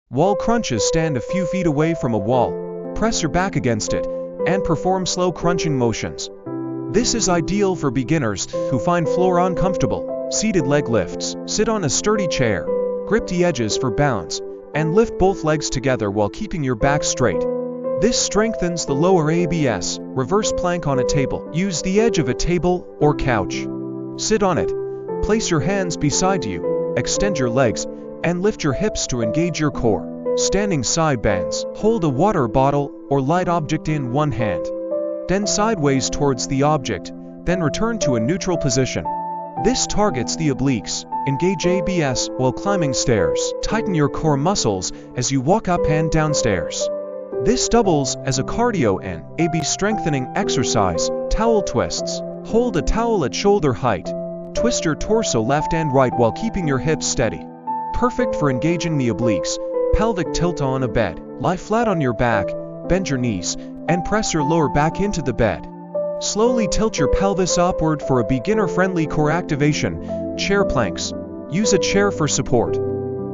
Wall crunches: stand a few feet away from a wall, press your back against it, and perform slow crunching motions. This is ideal for beginners who find floor uncomfortable. Seated leg lifts: sit on a sturdy chair, grip the edges for balance, and lift both legs together while keeping your back straight. This strengthens the lower abs. Reverse plank on a table: use the edge of a table or couch. Sit on it, place your hands beside you, extend your legs, and lift your hips to engage your core. Standing side bends: hold a water bottle or light object in one hand, then sideways towards the object, then return to a neutral position. This targets the obliques. Engage abs while climbing stairs. Tighten your core muscles as you walk up and down stairs. This doubles as a cardio and ab strengthening exercise. Towel twists: hold a towel at shoulder height, twist your torso left and right while keeping your hips steady. Perfect for engaging the obliques. Pelvic tilt on a bed: lie flat on your back, bend your knees, and press your lower back into the bed. Slowly tilt your pelvis upward for a beginner-friendly core activation. Chair planks: use a chair for support.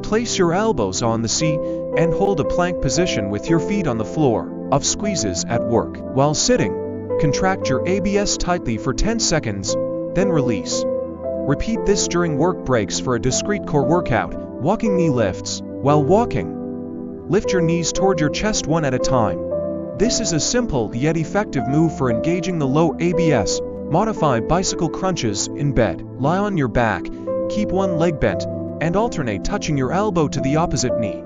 Place your elbows on the seat and hold a plank position with your feet on the floor. Of squeezes at work: while sitting, contract your abs tightly for 10 seconds, then release. Repeat this during work breaks for a discrete core workout. Walking knee lifts: while walking, lift your knees toward your chest one at a time. This is a simple yet effective move for engaging the low abs. Modify bicycle crunches in bed: lie on your back, keep one leg bent, and alternate touching your elbow to the opposite knee.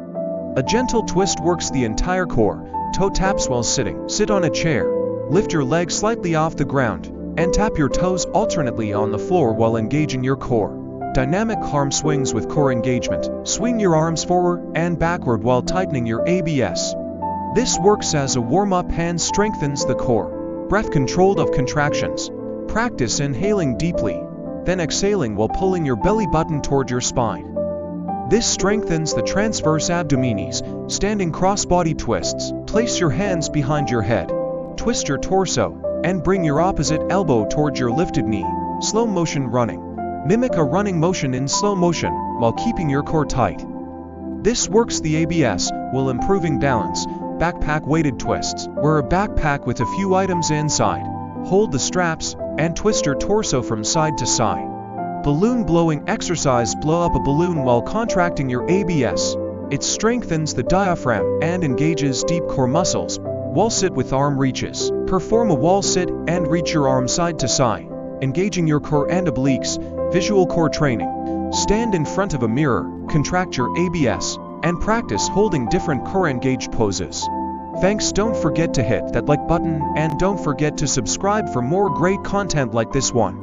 A gentle twist works the entire core. Toe taps while sitting: sit on a chair, lift your legs slightly off the ground, and tap your toes alternately on the floor while engaging your core. Dynamic arm swings with core engagement: swing your arms forward and backward while tightening your abs. This works as a warm-up and strengthens the core. Breath controlled of contractions: practice inhaling deeply, then exhaling while pulling your belly button toward your spine. This strengthens the transverse abdominis. Standing crossbody twists: place your hands behind your head, twist your torso, and bring your opposite elbow towards your lifted knee. Slow motion running: mimic a running motion in slow motion while keeping your core tight. This works the abs while improving balance. Backpack weighted twists: wear a backpack with a few items inside, hold the straps, and twist your torso from side to side. Balloon blowing exercise: blow up a balloon while contracting your abs. It strengthens the diaphragm and engages deep core muscles. Wall sit with arm reaches: perform a wall sit and reach your arm side to side, engaging your core and obliques. Visual core training: stand in front of a mirror, contract your abs, and practice holding different core engaged poses. Thanks. Don't forget to hit that like button and don't forget to subscribe for more great content like this one.